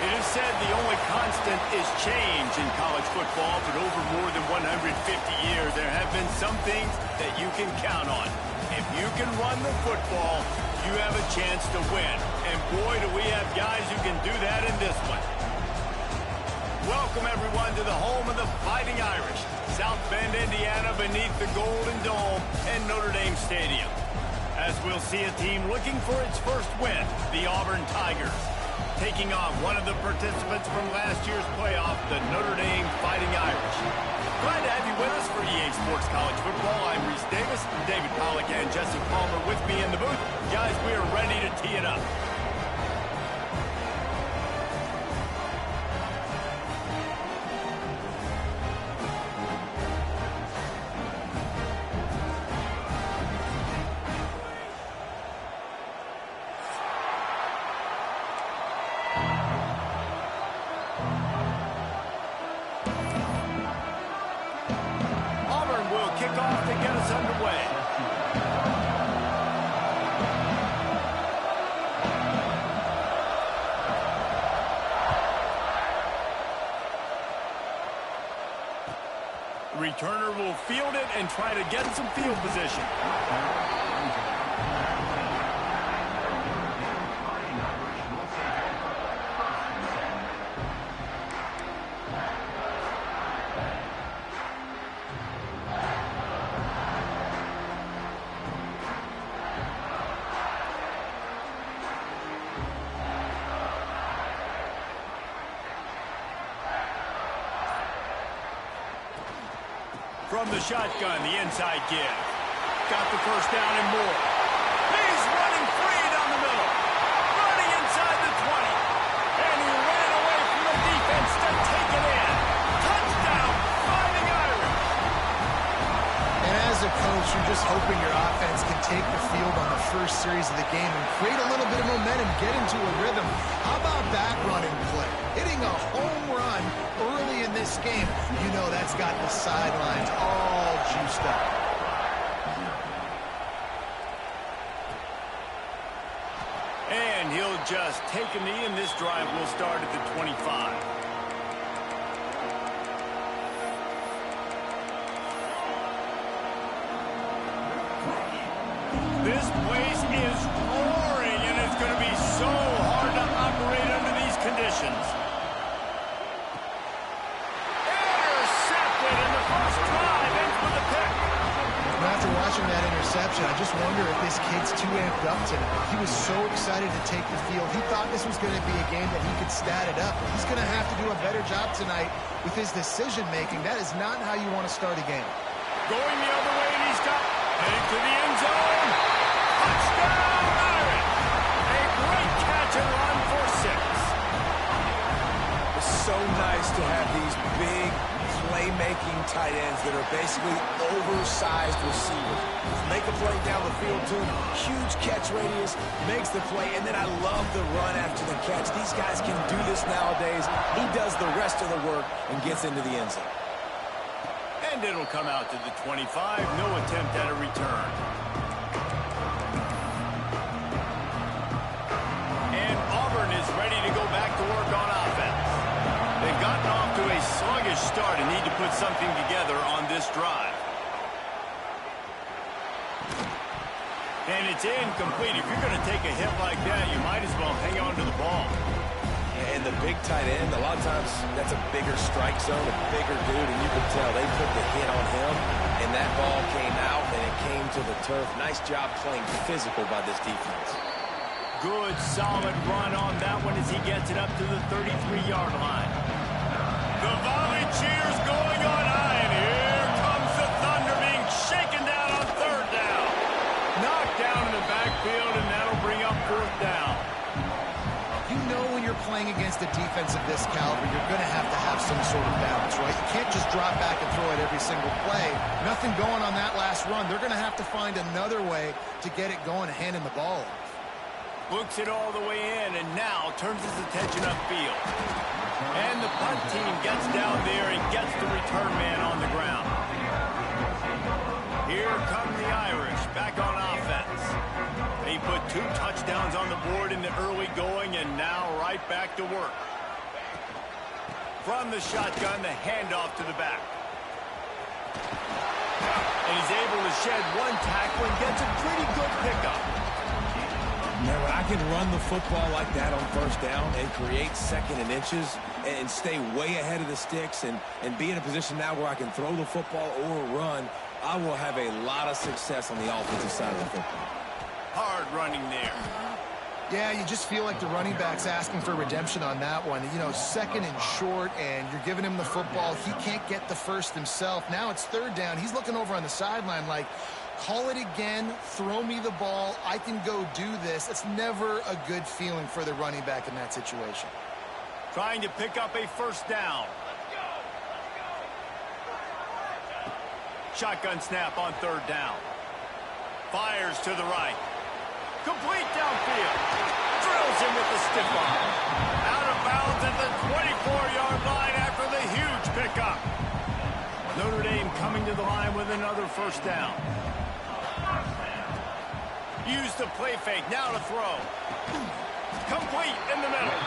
It is said the only constant is change in college football, but over more than 150 years, there have been some things that you can count on. If you can run the football, you have a chance to win. And boy, do we have guys who can do that in this one. Welcome, everyone, to the home of the Fighting Irish, South Bend, Indiana, beneath the Golden Dome and Notre Dame Stadium. As we'll see a team looking for its first win, the Auburn Tigers, taking on one of the participants from last year's playoff, the Notre Dame Fighting Irish. Glad to have you with us for EA Sports College Football. I'm Reese Davis, David Pollack and Jesse Palmer with me in the booth. Guys, we are ready to tee it up. Returner will field it and try to get some field position. From the shotgun, the inside give. Got the first down and more. He's running free down the middle. Running inside the 20. And he ran away from the defense to take it in. Touchdown, Fighting Irish. And as a coach, you're just hoping your offense can take the field on the first series of the game and create a little bit of momentum, get into a rhythm. How about that running play? Hitting a home run early in this game, you know that's got the sidelines all juiced up. And he'll just take a knee, and this drive will start at the 25. This place is roaring, and it's going to be so hard to operate under these conditions. Intercepted, and the first drive ends with a pick. After watching that interception, I just wonder if this kid's too amped up tonight. He was so excited to take the field. He thought this was going to be a game that he could stat it up. He's going to have to do a better job tonight with his decision-making. That is not how you want to start a game. Going the other way, and he's got heading to the end zone. Touchdown, Irish! A great catch and run for 6. It's so nice to have these big playmaking tight ends that are basically oversized receivers. Make a play down the field to him, huge catch radius, makes the play, and then I love the run after the catch. These guys can do this nowadays. He does the rest of the work and gets into the end zone. And it'll come out to the 25. No attempt at a return. And Auburn is ready to go back to work on offense. They've gotten off to a sluggish start and need to put something together on this drive. And it's incomplete. If you're going to take a hit like that, you might as well hang on to the ball. And the big tight end, a lot of times that's a bigger strike zone, a bigger dude, and you can tell they put the hit on him, and that ball came out, and it came to the turf. Nice job playing physical by this defense. Good, solid run on that one as he gets it up to the 33-yard line. The volley cheers going on high, and here comes the Thunder being shaken down on 3rd down. Knocked down in the backfield, and that'll bring up 4th down. You know when you're playing against a defense of this caliber, you're going to have some sort of balance, right? You can't just drop back and throw it every single play. Nothing going on that last run. They're going to have to find another way to get it going, handing the ball off. Looks it all the way in, and now turns his attention upfield. And the punt team gets down there and gets the return man on the ground. Here come the Irish back on offense. They put 2 touchdowns on the board in the early going, and now right back to work. From the shotgun, the handoff to the back. And he's able to shed one tackle and gets a pretty good pickup. Man, when I can run the football like that on first down and create second and inches and stay way ahead of the sticks and be in a position now where I can throw the football or run, I will have a lot of success on the offensive side of the football. Hard running there. Yeah, you just feel like the running back's asking for redemption on that one. You know, second and short, and you're giving him the football. He can't get the first himself. Now it's third down. He's looking over on the sideline like, call it again, throw me the ball, I can go do this. It's never a good feeling for the running back in that situation. Trying to pick up a first down. Shotgun snap on third down. Fires to the right. Complete downfield. Drills him with the stiff arm. Out of bounds at the 24-yard line after the huge pickup. Notre Dame coming to the line with another first down. Use the play fake. Now to throw. Complete in the middle.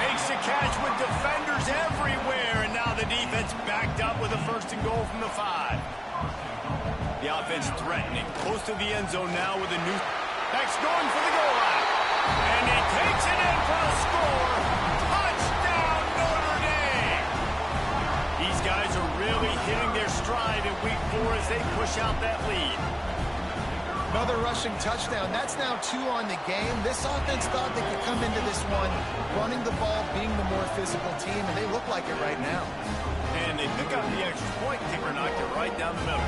Makes the catch with defenders everywhere. And now the defense backed up with a first and goal from the 5. The offense threatening. Close to the end zone now with a new... Beck's going for the goal line. And he takes it in for the score. Touchdown, Notre Dame. These guys are really hitting their stride in week 4 as they push out that lead. Another rushing touchdown. That's now 2 on the game. This offense thought they could come into this one running the ball, being the more physical team, and they look like it right now. And they pick up the extra point. Kicker knocked it right down the middle.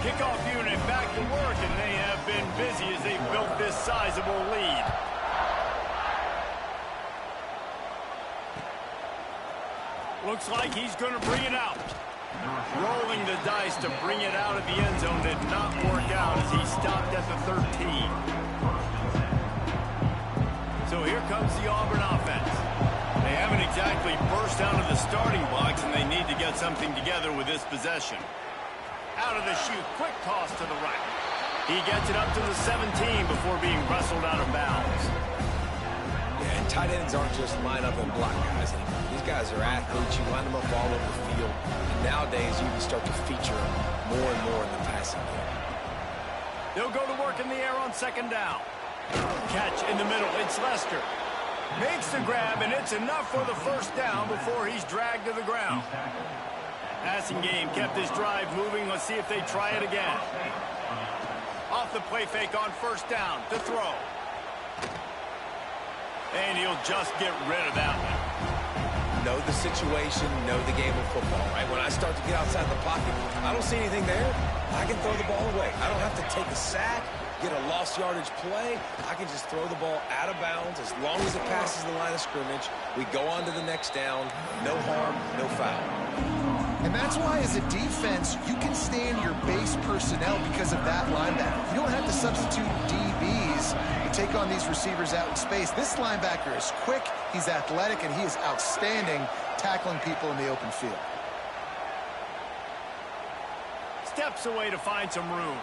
Kickoff unit back to work, and they have been busy as they built this sizable lead. Looks like he's going to bring it out. Rolling the dice to bring it out of the end zone did not work out as he stopped at the 13. So here comes the Auburn offense. They haven't exactly burst out of the starting blocks, and they need to get something together with this possession. Out of the chute, quick toss to the right. He gets it up to the 17 before being wrestled out of bounds. Yeah, and tight ends aren't just line up and block guys anymore. These guys are athletes. You line them up all over the field. And nowadays, you can start to feature them more and more in the passing game. They'll go to work in the air on second down. Catch in the middle. It's Lester. Makes the grab, and it's enough for the first down before he's dragged to the ground. Passing game kept his drive moving. Let's see if they try it again. Off the play fake on first down to throw. And he'll just get rid of that one. Know the situation, know the game of football, right? When I start to get outside the pocket, I don't see anything there. I can throw the ball away. I don't have to take a sack, get a lost yardage play. I can just throw the ball out of bounds as long as it passes the line of scrimmage. We go on to the next down. No harm, no foul. And that's why, as a defense, you can stand your base personnel because of that linebacker. You don't have to substitute DBs to take on these receivers out in space. This linebacker is quick, he's athletic, and he is outstanding tackling people in the open field. Steps away to find some room.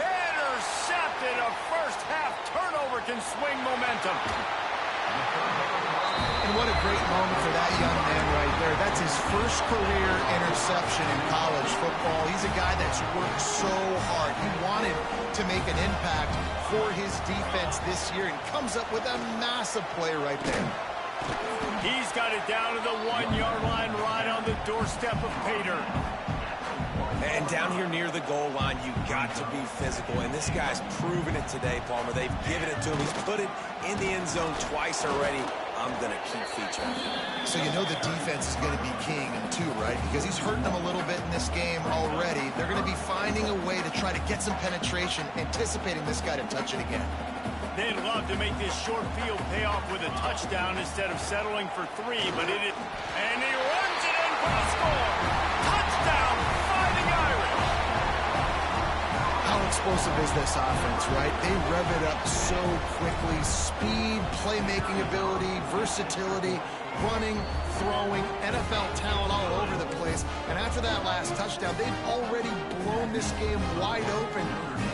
Intercepted. A first-half turnover can swing momentum. And what a great moment for that young man right there. That's his first career interception in college football. He's a guy that's worked so hard. He wanted to make an impact for his defense this year and comes up with a massive play right there. He's got it down to the 1-yard line right on the doorstep of Pater. And down here near the goal line, you got to be physical. And this guy's proven it today, Palmer. They've given it to him. He's put it in the end zone twice already. I'm going to keep featuring him. So you know the defense is going to be keying him too, right? Because he's hurting them a little bit in this game already. They're going to be finding a way to try to get some penetration, anticipating this guy to touch it again. They'd love to make this short field pay off with a touchdown instead of settling for 3, but it is... And he runs it in for the score! Touchdown, Fighting Irish! How explosive is this offense, right? They rev it up so quickly. Speed, playmaking ability, versatility, running, throwing, NFL talent all over the place. And after that last touchdown, they've already blown this game wide open.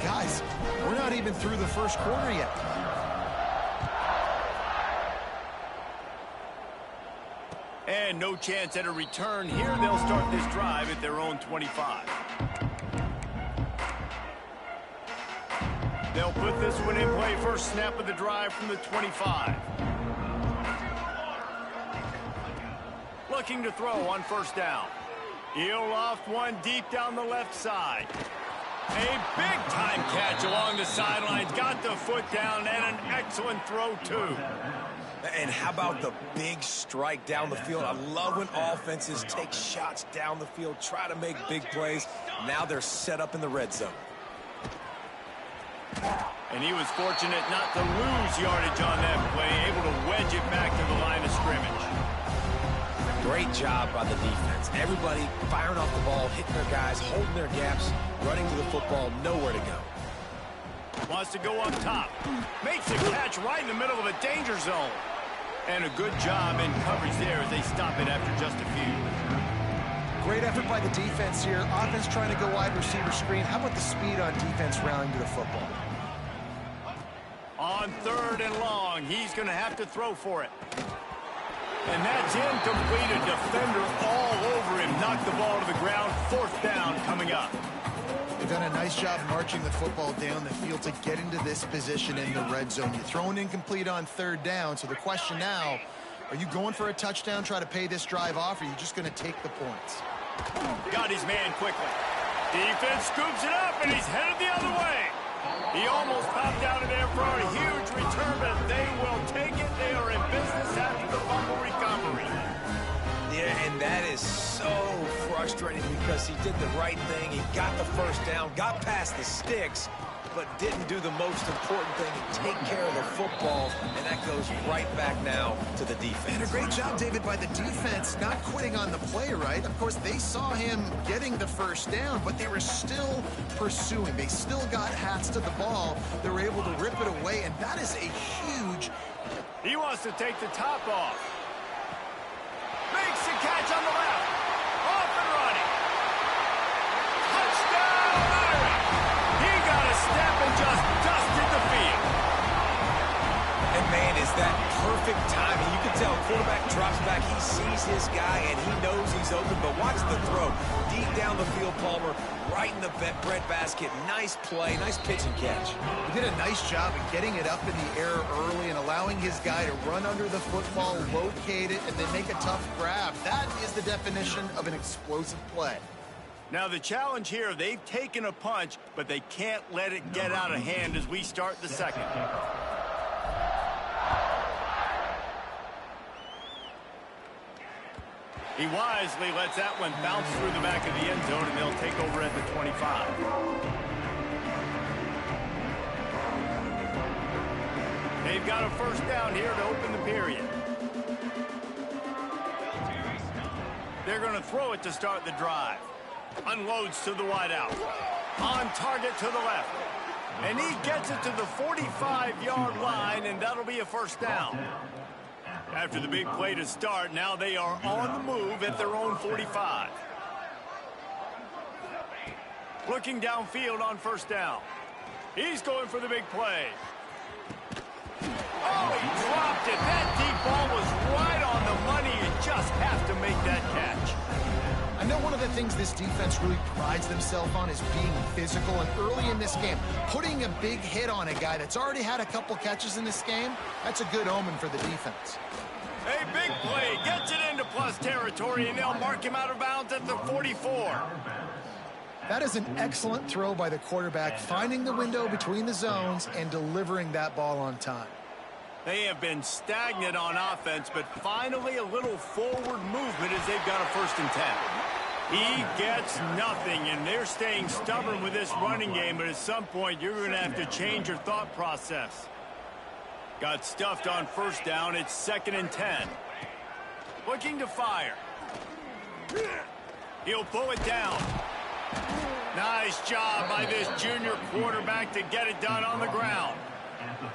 Guys, we're not even through the first quarter yet. and no chance at a return. Here they'll start this drive at their own 25. They'll put this one in play first snap of the drive from the 25. Looking to throw on first down. He'll loft one deep down the left side. A big-time catch along the sidelines. Got the foot down and an excellent throw, too. And how about the big strike down the field? I love when offenses take shots down the field, try to make big plays. Now they're set up in the red zone. And he was fortunate not to lose yardage on that play, able to wedge it back to the line of scrimmage. Great job by the defense. Everybody firing off the ball, hitting their guys, holding their gaps, running to the football, nowhere to go. Wants to go up top. Makes a catch right in the middle of a danger zone. And a good job in coverage there as they stop it after just a few. Great effort by the defense here. Offense trying to go wide receiver screen. How about the speed on defense rallying to the football? On 3rd and long, he's going to have to throw for it. And that's incomplete. A defender all over him. Knocked the ball to the ground. 4th down coming up. They've done a nice job marching the football down the field to get into this position in the red zone. You're throwing incomplete on 3rd down. So the question now, are you going for a touchdown, try to pay this drive off, or are you just going to take the points? Got his man quickly. Defense scoops it up, and he's headed the other way. He almost popped out of there for a huge return, but they will take it. They are in business after the fumble recovery. Yeah, and that is so frustrating because he did the right thing. He got the first down, got past the sticks, but didn't do the most important thing, take care of the football, and that goes right back now to the defense. And a great job, David, by the defense, not quitting on the play, right? Of course, they saw him getting the first down, but they were still pursuing. They still got hats to the ball. They were able to rip it away, and that is a huge... He wants to take the top off. Makes the catch on the left. Off and running. Touchdown! He got a step and just dusted the field. And man, is that perfect timing. You can tell quarterback drops back. He sees his guy, and he knows he's open. But watch the throw. Deep down the field, Palmer, right in the bread basket. Nice play, nice pitch and catch. He did a nice job of getting it up in the air early and allowing his guy to run under the football, locate it, and then make a tough grab. That is the definition of an explosive play. Now the challenge here, they've taken a punch, but they can't let it get out of hand as we start the second. He wisely lets that one bounce through the back of the end zone, and they'll take over at the 25. They've got a first down here to open the period. They're going to throw it to start the drive. Unloads to the wideout. On target to the left. And he gets it to the 45-yard line, and that'll be a first down. After the big play to start, now they are on the move at their own 45. Looking downfield on first down. He's going for the big play. Oh, he dropped it. That deep ball was right on the money. You just have to make that catch. I know one of the things this defense really prides themselves on is being physical, and early in this game, putting a big hit on a guy that's already had a couple catches in this game, that's a good omen for the defense. A big play, gets it into plus territory, and they'll mark him out of bounds at the 44. That is an excellent throw by the quarterback, finding the window between the zones and delivering that ball on time. They have been stagnant on offense, but finally a little forward movement as they've got a 1st and 10. He gets nothing, and they're staying stubborn with this running game, but at some point you're going to have to change your thought process. Got stuffed on first down. It's 2nd and 10. Looking to fire. He'll pull it down. Nice job by this junior quarterback to get it done on the ground.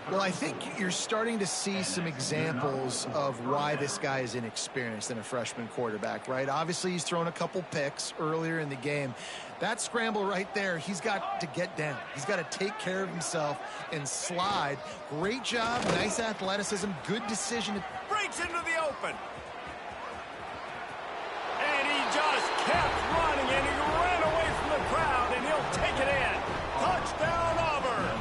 Well, I think you're starting to see some examples of why this guy is inexperienced in a freshman quarterback, right? Obviously, he's thrown a couple picks earlier in the game. That scramble right there, he's got to get down. He's got to take care of himself and slide. Great job, nice athleticism, good decision. Breaks into the open. just kept running, and he ran away from the crowd, and he'll take it in. Touchdown, Auburn.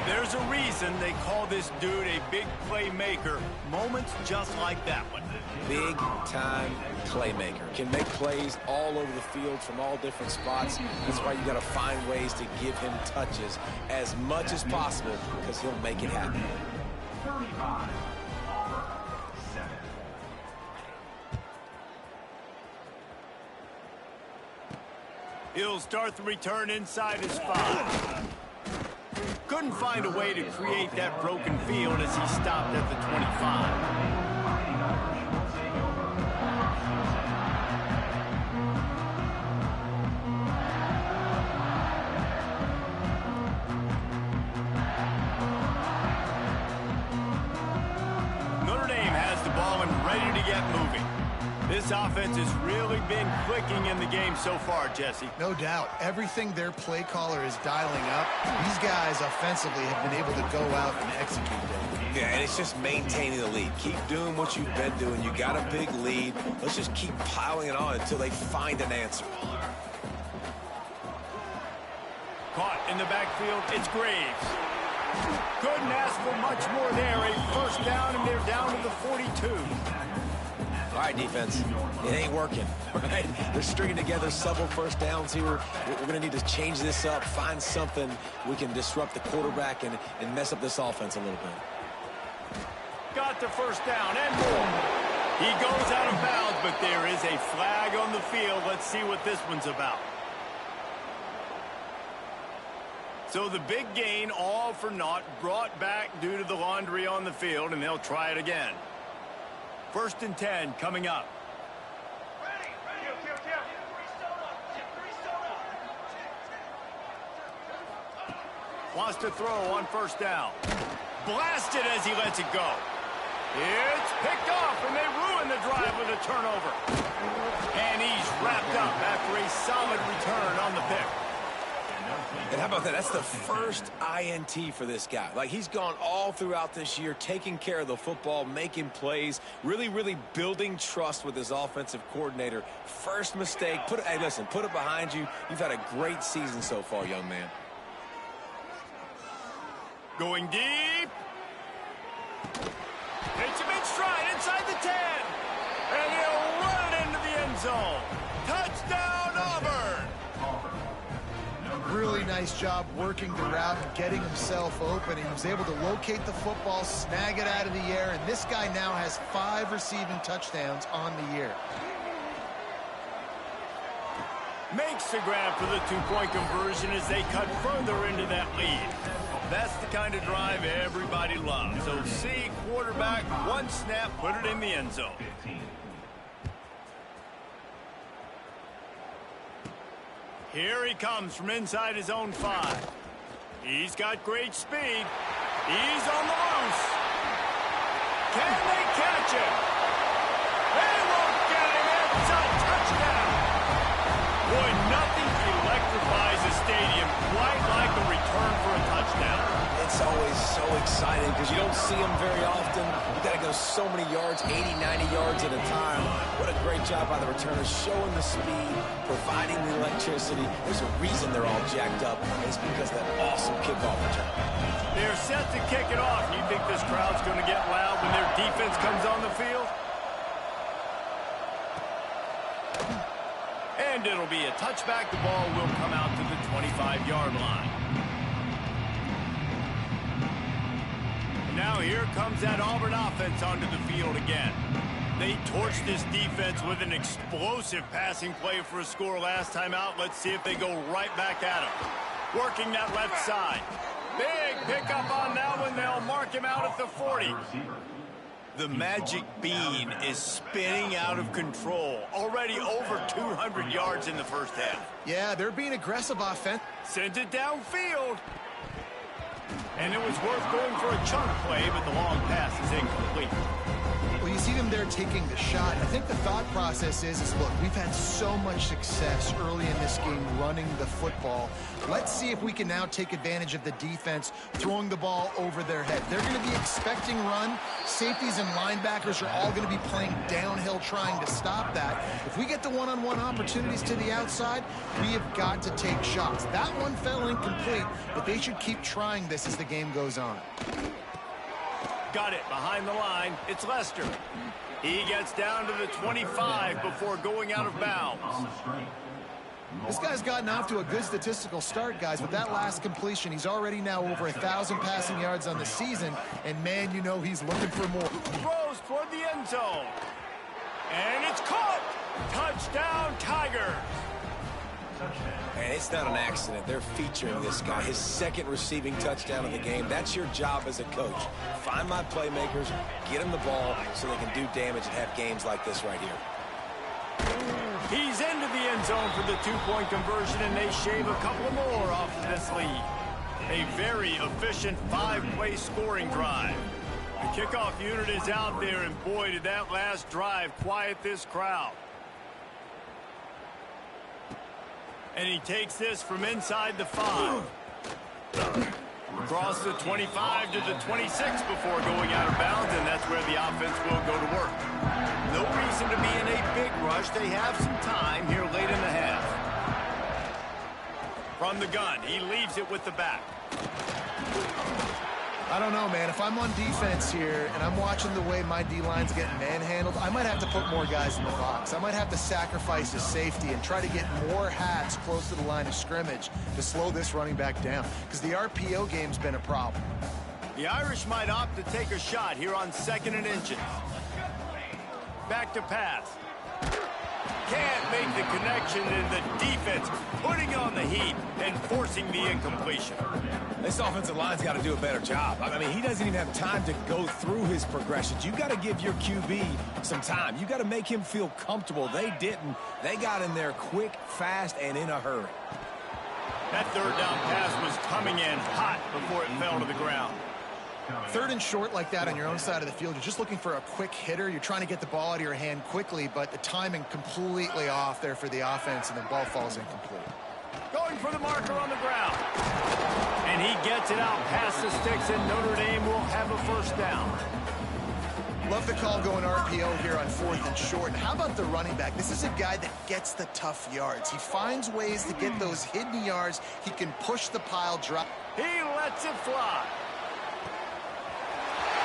There's a reason they call this dude a big playmaker. Moments just like that one. Big-time playmaker. Can make plays all over the field from all different spots. That's why you got to find ways to give him touches as much as possible because he'll make it happen. 35, Auburn, 7. He'll start the return inside his 5. Couldn't find a way to create that broken field as he stopped at the 25. Notre Dame has the ball and ready to get moving. This offense has really been clicking in the game so far, Jesse. No doubt. Everything their play caller is dialing up, these guys offensively have been able to go out and execute them. Yeah, and it's just maintaining the lead. Keep doing what you've been doing. You got a big lead. Let's just keep piling it on until they find an answer. Caught in the backfield, it's Graves. Couldn't ask for much more there. A first down, and they're down to the 42. All right, defense, it ain't working, right? They're stringing together several first downs here. We're going to need to change this up, find something we can disrupt the quarterback and mess up this offense a little bit. Got the first down and more. He goes out of bounds, but there is a flag on the field. Let's see what this one's about. So the big gain, all for naught, brought back due to the laundry on the field, and they'll try it again. 1st and 10 coming up. Wants to throw on first down. Blasted as he lets it go. It's picked off, and they ruin the drive with a turnover. And he's wrapped up after a solid return on the pick. And how about that? That's the first INT for this guy. Like, he's gone all throughout this year, taking care of the football, making plays, really, really building trust with his offensive coordinator. First mistake. Hey, listen, put it behind you. You've had a great season so far, young man. Going deep. Takes him in stride inside the 10. And he'll run it into the end zone. Touchdown, Auburn. Really nice job working the route and getting himself open. He was able to locate the football, snag it out of the air, and this guy now has 5 receiving touchdowns on the year. Makes the grab for the 2-point conversion as they cut further into that lead. That's the kind of drive everybody loves. So see quarterback, one snap, put it in the end zone. Here he comes from inside his own 5. He's got great speed. He's on the loose. Can they catch him? They won't get him. It's a touchdown. Boy, nothing electrifies a stadium quite like a return for a touchdown. It's always so exciting because you don't see them very often. You got to go so many yards, 80, 90 yards at a time. What a great job by the returners, showing the speed, providing the electricity. There's a reason they're all jacked up. It's because of that awesome kickoff return. They're set to kick it off. You think this crowd's going to get loud when their defense comes on the field? And it'll be a touchback. The ball will come out to the 25-yard line. Now here comes that Auburn offense onto the field again. They torched this defense with an explosive passing play for a score last time out. Let's see if they go right back at him. Working that left side. Big pickup on that one. They'll mark him out at the 40. The magic bean is spinning out of control. Already over 200 yards in the first half. Yeah, they're being aggressive offense. Sent it downfield. And it was worth going for a chunk play, but the long pass is incomplete. Well, you see them there taking the shot. I think the thought process is look, we've had so much success early in this game running the football. Let's see if we can now take advantage of the defense throwing the ball over their head. They're going to be expecting run. Safeties and linebackers are all going to be playing downhill trying to stop that. If we get the one-on-one opportunities to the outside, we have got to take shots. That one fell incomplete, but they should keep trying this as the game goes on. Got it behind the line. It's Lester. He gets down to the 25 before going out of bounds. This guy's gotten off to a good statistical start, guys. With that last completion, he's already now over 1,000 passing yards on the season. And, man, you know he's looking for more. Throws toward the end zone. And it's caught. Touchdown, Tigers. And it's not an accident. They're featuring this guy. His second receiving touchdown of the game. That's your job as a coach. Find my playmakers, get them the ball so they can do damage and have games like this right here. He's into the end zone for the two-point conversion, and they shave a couple more off of this lead. A very efficient five-play scoring drive. The kickoff unit is out there, and boy, did that last drive quiet this crowd. And he takes this from inside the 5. Across the 25 to the 26 before going out of bounds, and that's where the offense will go to work. No reason to be in a big rush. They have some time here late in the half. From the gun, he leaves it with the back. I don't know, man. If I'm on defense here and I'm watching the way my D-line's getting manhandled, I might have to put more guys in the box. I might have to sacrifice his safety and try to get more hats close to the line of scrimmage to slow this running back down, because the RPO game's been a problem. The Irish might opt to take a shot here on 2nd and inches. Back to pass. Can't make the connection, and the defense putting on the heat and forcing the incompletion. This offensive line's got to do a better job. I mean, he doesn't even have time to go through his progressions. You got to give your QB some time. You got to make him feel comfortable. They didn't. They got in there quick, fast, and in a hurry. That third down pass was coming in hot before it fell to the ground. 3rd and short like that on your own side of the field, you're just looking for a quick hitter. You're trying to get the ball out of your hand quickly, but the timing completely off there for the offense, and the ball falls incomplete. Going for the marker on the ground. And he gets it out past the sticks, and Notre Dame will have a first down. Love the call going RPO here on 4th and short. And how about the running back? This is a guy that gets the tough yards. He finds ways to get those hidden yards. He can push the pile, drop. He lets it fly.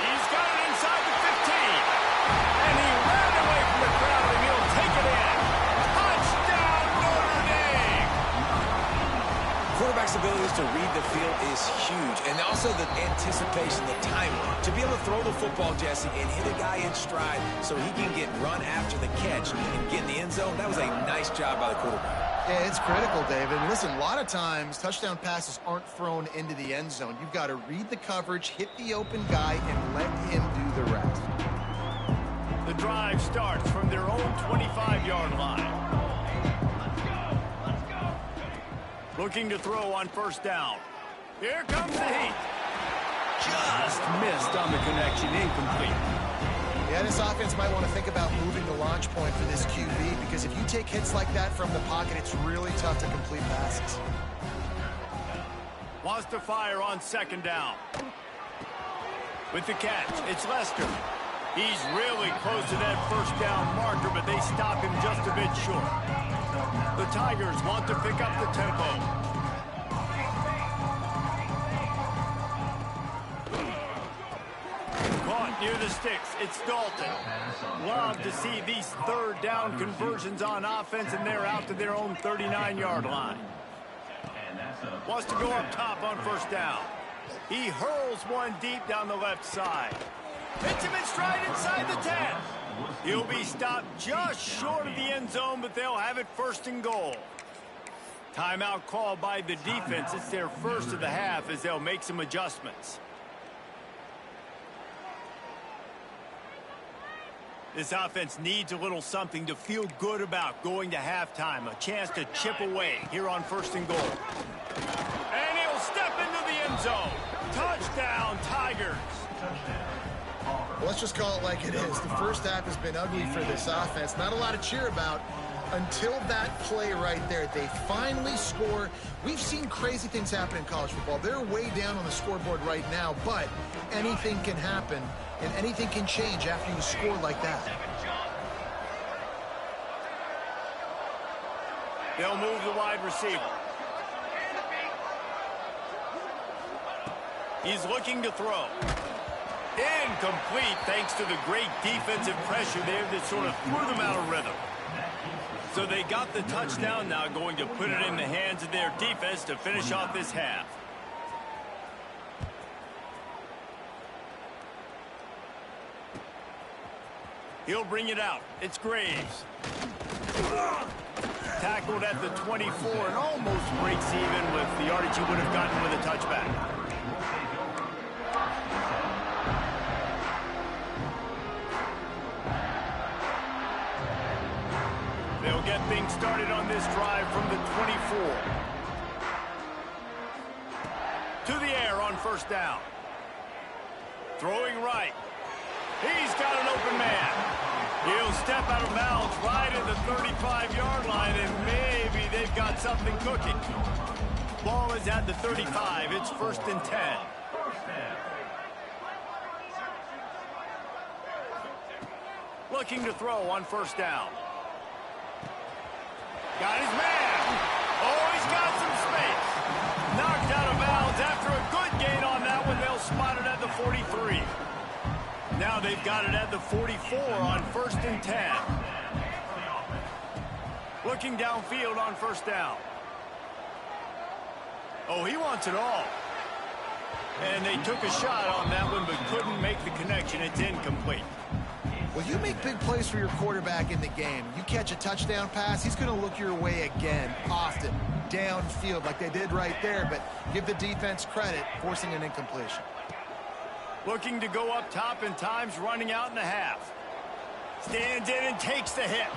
He's got it inside the 15. And he ran away from the crowd, and he'll take it in. Touchdown, Notre Dame! Quarterback's abilities to read the field is huge. And also the anticipation, the timing. To be able to throw the football, Jesse, and hit a guy in stride so he can get run after the catch and get in the end zone, that was a nice job by the quarterback. Yeah, it's critical, David. Listen, a lot of times touchdown passes aren't thrown into the end zone. You've got to read the coverage, hit the open guy, and let him do the rest. The drive starts from their own 25-yard line. Looking to throw on 1st down. Here comes the heat. Just missed on the connection, incomplete. Yeah, this offense might want to think about moving the launch point for this QB, because if you take hits like that from the pocket, it's really tough to complete passes. Wants to fire on 2nd down. With the catch, it's Lester. He's really close to that 1st down marker, but they stop him just a bit short. The Tigers want to pick up the tempo. Caught near the sticks. It's Dalton. Love to see these 3rd down conversions on offense, and they're out to their own 39-yard line. Wants to go up top on 1st down. He hurls one deep down the left side. Hits him in stride inside the 10. He'll be stopped just short of the end zone, but they'll have it 1st and goal. Timeout called by the defense. It's their first of the half as they'll make some adjustments. This offense needs a little something to feel good about going to halftime. A chance to chip away here on 1st and goal. And he'll step into the end zone. Touchdown, Tigers. Touchdown. Auburn. Well, let's just call it like it is. The first half has been ugly for this offense. Not a lot to cheer about until that play right there. They finally score. We've seen crazy things happen in college football. They're way down on the scoreboard right now, but anything can happen, and anything can change after you score like that. They'll move the wide receiver. He's looking to throw. Incomplete thanks to the great defensive pressure there that sort of threw them out of rhythm. So they got the touchdown, now going to put it in the hands of their defense to finish off this half. He'll bring it out. It's Graves. Tackled at the 24 and almost breaks even with the yardage he would have gotten with a touchback. They'll get things started on this drive from the 24. To the air on first down. Throwing right. He's got an open man. He'll step out of bounds right at the 35-yard line, and maybe they've got something cooking. Ball is at the 35. It's 1st and 10. Looking to throw on first down. Got his man. Oh, he's got some space. Knocked out of bounds after a good gain on that one. They'll spot it at the 43. Now they've got it at the 44 on 1st and 10. Looking downfield on first down. Oh, he wants it all. And they took a shot on that one but couldn't make the connection. It's incomplete. Well, you make big plays for your quarterback in the game. You catch a touchdown pass, he's going to look your way again, often, downfield like they did right there, but give the defense credit, forcing an incompletion. Looking to go up top and times running out in the half. Stands in and takes the hit.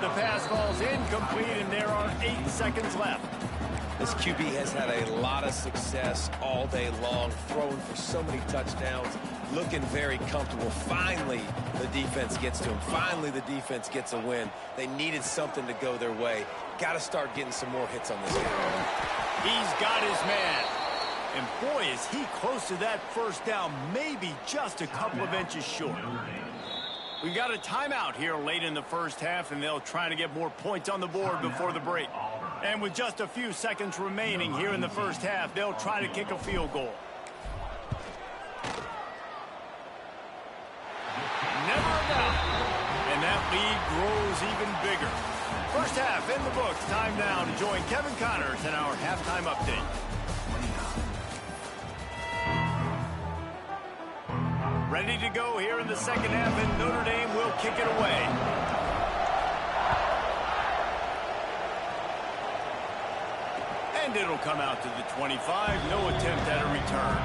The pass falls incomplete, and there are 8 seconds left. This QB has had a lot of success all day long, throwing for so many touchdowns, looking very comfortable. Finally, the defense gets to him. Finally, the defense gets a win. They needed something to go their way. Got to start getting some more hits on this guy. He's got his man. And boy, is he close to that first down, maybe just a couple of inches short. We got a timeout here late in the first half, and they'll try to get more points on the board before the break. And with just a few seconds remaining here in the first half, they'll try to kick a field goal. Never a doubt. And that lead grows even bigger. First half in the books. Time now to join Kevin Connors in our halftime update. Ready to go here in the second half, and Notre Dame will kick it away. And it'll come out to the 25. No attempt at a return.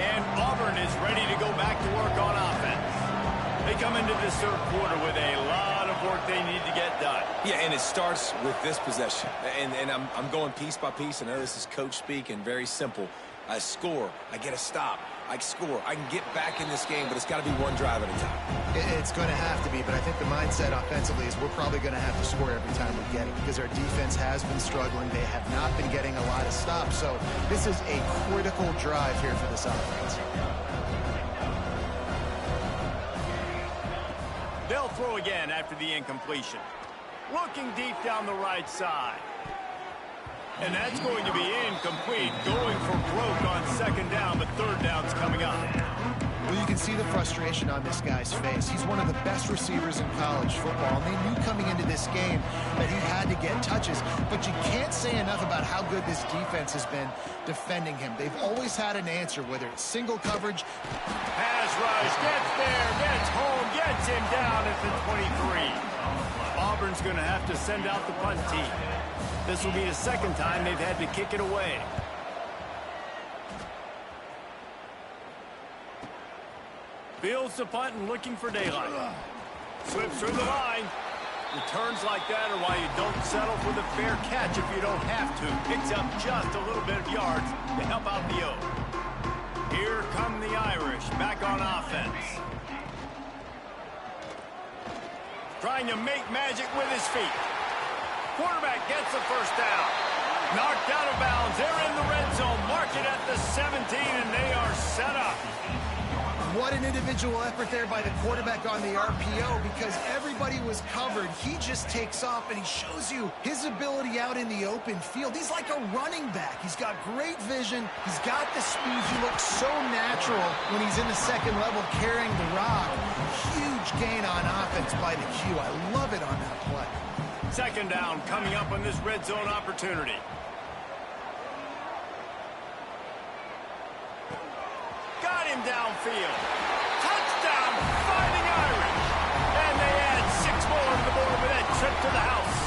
And Auburn is ready to go back to work on offense. They come into this third quarter with a lot of work they need to get done. Yeah, and it starts with this possession. And I'm going piece by piece. I know this is coach speak and very simple. I score. I get a stop. I score. I can get back in this game, but it's got to be one drive at a time. It's going to have to be, but I think the mindset offensively is we're probably going to have to score every time we get it because our defense has been struggling. They have not been getting a lot of stops, so this is a critical drive here for this offense. They'll throw again after the incompletion. Looking deep down the right side. And that's going to be incomplete, going for broke on second down, but third down's coming up. Well, you can see the frustration on this guy's face. He's one of the best receivers in college football, and they knew coming into this game that he had to get touches, but you can't say enough about how good this defense has been defending him. They've always had an answer, whether it's single coverage. Pass rush, gets there, gets home, gets him down at the 23. Auburn's going to have to send out the punt team. This will be the second time they've had to kick it away. Fields the punt and looking for daylight. Slips through the line. Returns like that are why you don't settle for the fair catch if you don't have to. Picks up just a little bit of yards to help out the O. Here come the Irish back on offense. Trying to make magic with his feet. Quarterback gets the first down. Knocked out of bounds. They're in the red zone. Mark it at the 17, and they are set up. What an individual effort there by the quarterback on the RPO, because everybody was covered. He just takes off, and he shows you his ability out in the open field. He's like a running back. He's got great vision. He's got the speed. He looks so natural when he's in the second level carrying the rock. Huge gain on offense by the Q. I love it on that play. Second down coming up on this red zone opportunity. Got him downfield. Touchdown, Fighting Irish. And they add 6 more to the board with that trip to the house.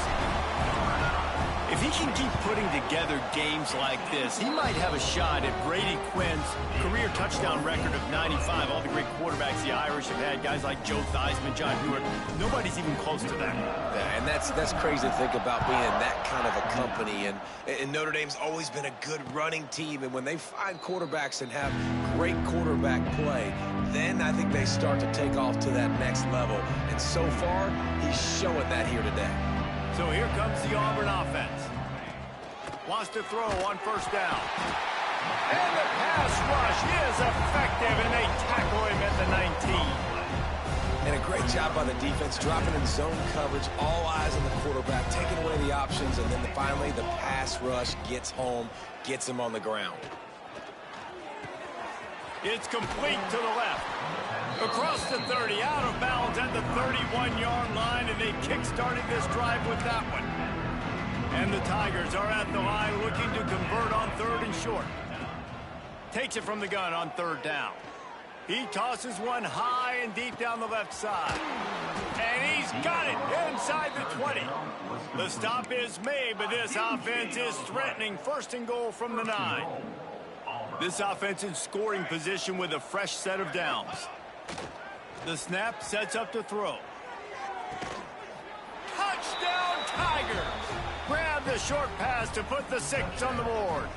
If he can keep putting together games like this, he might have a shot at Brady Quinn's career touchdown record of 95. All the great quarterbacks the Irish have had, guys like Joe Theismann, John Hewitt, nobody's even close to that. Yeah, and that's crazy to think about being that kind of a company. And Notre Dame's always been a good running team. And when they find quarterbacks and have great quarterback play, then I think they start to take off to that next level. And so far, he's showing that here today. So here comes the Auburn offense. Wants to throw on first down. And the pass rush is effective, and they tackle him at the 19. And a great job by the defense, dropping in zone coverage, all eyes on the quarterback, taking away the options, and then finally the pass rush gets home, gets him on the ground. It's complete to the left. Across the 30, out of bounds at the 31-yard line, and they kick-started this drive with that one. And the Tigers are at the line looking to convert on third and short. Takes it from the gun on third down. He tosses one high and deep down the left side. And he's got it inside the 20. The stop is made, but this offense is threatening. First and goal from the 9. This offense in scoring position with a fresh set of downs. The snap sets up to throw. Touchdown, Tigers! Grab the short pass to put the 6 on the board.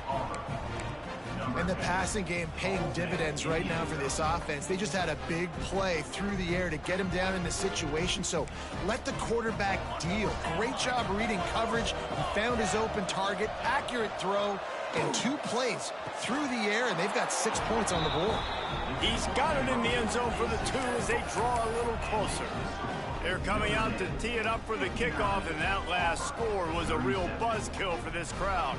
And the passing game paying dividends right now for this offense. They just had a big play through the air to get him down in the situation. So let the quarterback deal. Great job reading coverage. He found his open target, accurate throw, and 2 plays through the air, and they've got 6 points on the board. He's got it in the end zone for the 2 as they draw a little closer. They're coming out to tee it up for the kickoff, and that last score was a real buzzkill for this crowd.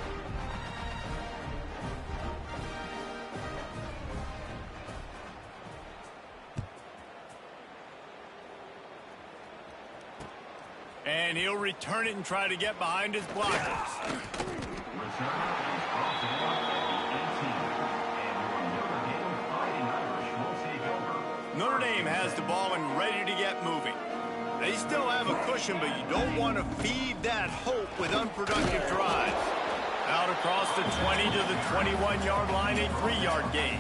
And he'll return it and try to get behind his blockers. Notre Dame has the ball and ready to get moving. They still have a cushion, but you don't want to feed that hope with unproductive drives. Out across the 20 to the 21-yard line, a 3-yard gain.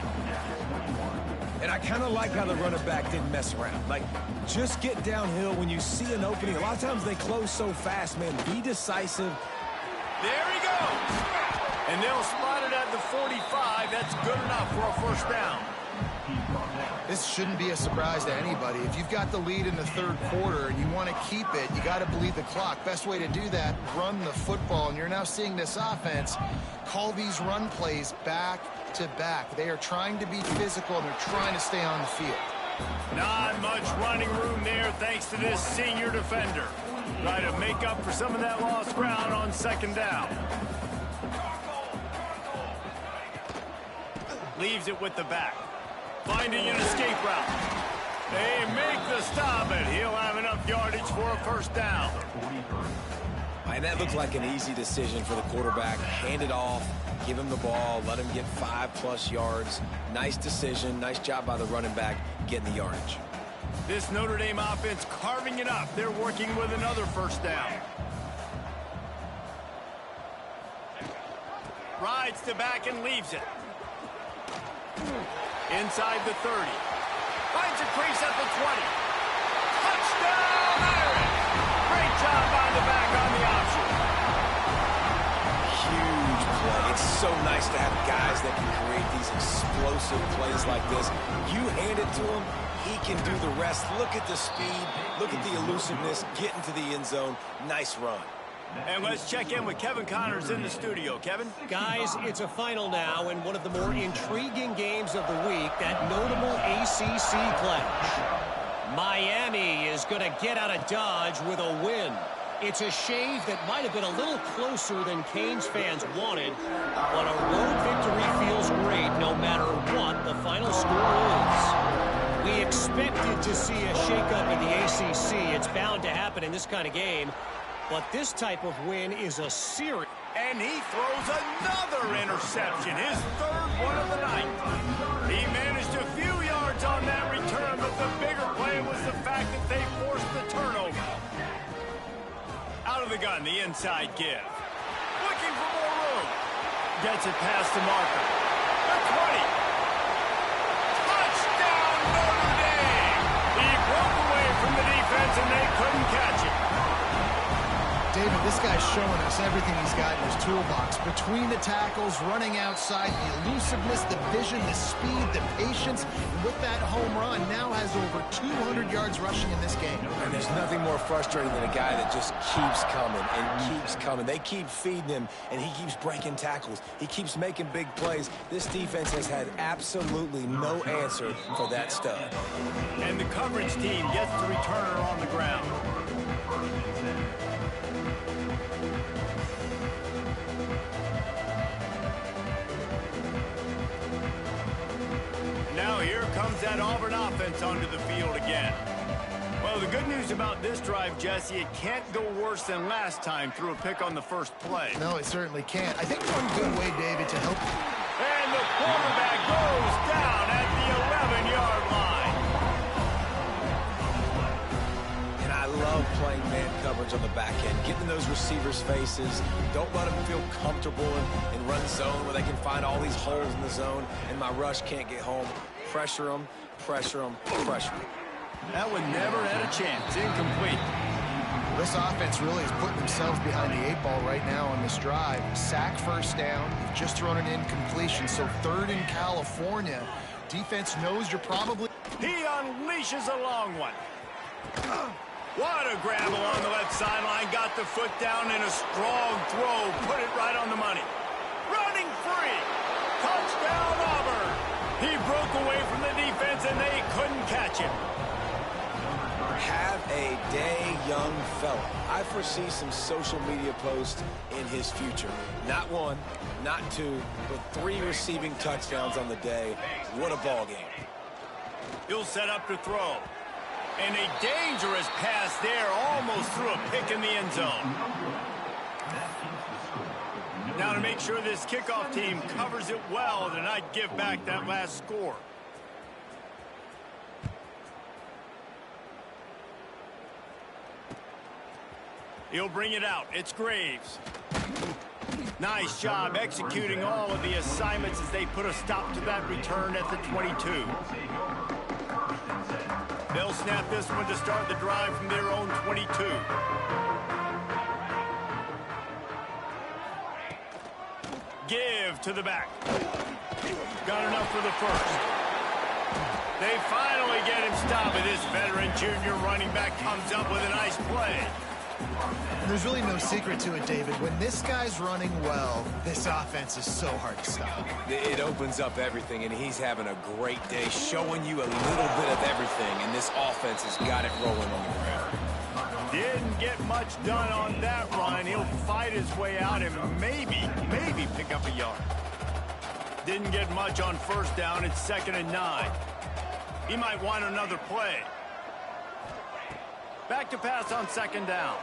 And I kind of like how the running back didn't mess around. Like, just get downhill when you see an opening. A lot of times they close so fast, man. Be decisive. There he goes. And they'll spot it at the 45. That's good enough for a first down. This shouldn't be a surprise to anybody. If you've got the lead in the third quarter and you want to keep it, you got to bleed the clock. Best way to do that, run the football. And you're now seeing this offense call these run plays back to back. They are trying to be physical, and they're trying to stay on the field. Not much running room there thanks to this senior defender. Try to make up for some of that lost ground on second down. Leaves it with the back. Finding an escape route. They make the stop, and he'll have enough yardage for a first down. And that looked like an easy decision for the quarterback. Hand it off, give him the ball, let him get 5+ yards. Nice decision. Nice job by the running back getting the yardage. This Notre Dame offense carving it up. They're working with another first down. Rides to back and leaves it. Inside the 30. Finds a crease at the 20. Touchdown, Irish! Great job so nice to have guys that can create these explosive plays like this. You hand it to him, he can do the rest. Look at the speed, look at the elusiveness, get into the end zone. Nice run. And let's check in with Kevin Connors in the studio. Kevin? Guys, it's a final now and one of the more intriguing games of the week, that notable ACC clash. Miami is going to get out of Dodge with a win. It's a shave that might have been a little closer than Canes fans wanted, but a road victory feels great no matter what the final score is. We expected to see a shakeup in the ACC. It's bound to happen in this kind of game, but this type of win is a series. And he throws another interception, his third one of the night. He managed a few yards on that return, but the bigger play was the fact that they forced the turnover. Out of the gun, the inside give. Looking for more room. Gets it past the marker. The 20. Touchdown, Notre Dame! He broke away from the defense, and they couldn't catch it. David, this guy's showing us everything he's got in his toolbox. Between the tackles, running outside, the elusiveness, the vision, the speed, the patience. And with that home run, now has over 200 yards rushing in this game. And there's nothing more frustrating than a guy that just keeps coming and keeps coming. They keep feeding him, and he keeps breaking tackles. He keeps making big plays. This defense has had absolutely no answer for that stud. And the coverage team gets the returner on the ground. Now here comes that Auburn offense onto the field again. Well, the good news about this drive, Jesse, it can't go worse than last time through a pick on the first play. No, it certainly can't. I think one good way, David, to help. And the quarterback goes down at the 11-yard line. And I love playing man coverage on the back end, getting in those receivers' faces. Don't let them feel comfortable in run zone where they can find all these holes in the zone and my rush can't get home. Pressure them, pressure them, pressure them. That one never had a chance. Incomplete. This offense really is putting themselves behind the 8 ball right now on this drive. Sack, first down. You've just thrown an incompletion, so third in California. Defense knows you're probably... He unleashes a long one. What a grab along the left sideline. Got the foot down in a strong throw. Put it right on the money. Running free. Touchdown, Auburn. He broke away from the defense, and they couldn't catch him. Have a day, young fella. I foresee some social media posts in his future. Not one, not two, but 3 receiving touchdowns on the day. What a ball game. He'll set up to throw. And a dangerous pass there, almost threw a pick in the end zone. Now to make sure this kickoff team covers it well to not give back that last score. He'll bring it out. It's Graves. Nice job executing all of the assignments as they put a stop to that return at the 22. They'll snap this one to start the drive from their own 22. Give to the back. Got enough for the first. They finally get him stopped, and this veteran junior running back comes up with a nice play. There's really no secret to it, David. When this guy's running well, this offense is so hard to stop. It opens up everything, and he's having a great day, showing you a little bit of everything, and this offense has got it rolling on the ground. Didn't get much done on that run. He'll fight his way out and maybe pick up a yard. Didn't get much on first down. It's 2nd and 9. He might want another play. Back to pass on 2nd down.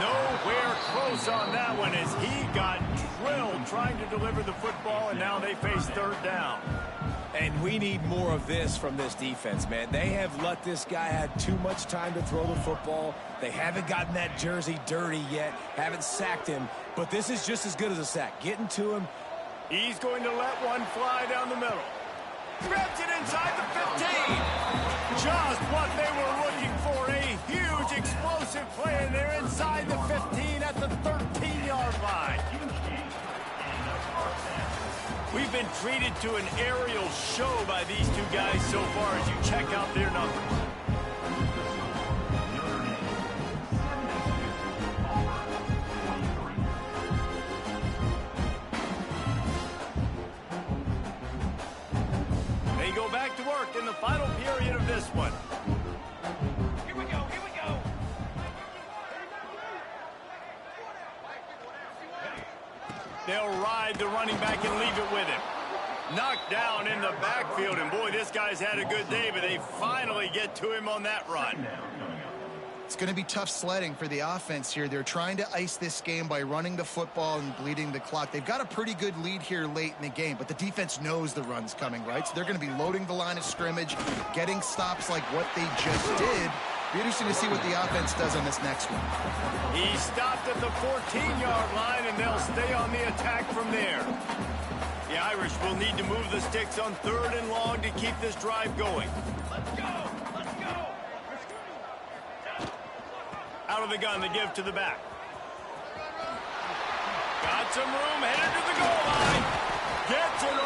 Nowhere close on that one as he got drilled trying to deliver the football, and now they face 3rd down. And we need more of this from this defense, man. They have let this guy have too much time to throw the football. They haven't gotten that jersey dirty yet, haven't sacked him, but this is just as good as a sack. Getting to him. He's going to let one fly down the middle. Grabs it inside the 15. Just what they were looking for, a huge explosive play, and they're inside the 15 at the 13-yard line. been treated to an aerial show by these two guys so far as you check out their numbers. They go back to work in the final period of this one. Here we go. They'll ride the running back and leave it with him. Knocked down in the backfield, and boy, this guy's had a good day, but they finally get to him on that run. It's going to be tough sledding for the offense here. They're trying to ice this game by running the football and bleeding the clock. They've got a pretty good lead here late in the game, but the defense knows the run's coming, right? So they're going to be loading the line of scrimmage, getting stops like what they just did. Be interesting to see what the offense does on this next one. He stopped at the 14-yard line, and they'll stay on the attack from there. The Irish will need to move the sticks on 3rd and long to keep this drive going. Let's go. Out of the gun, they give to the back. Got some room, headed to the goal line. Gets it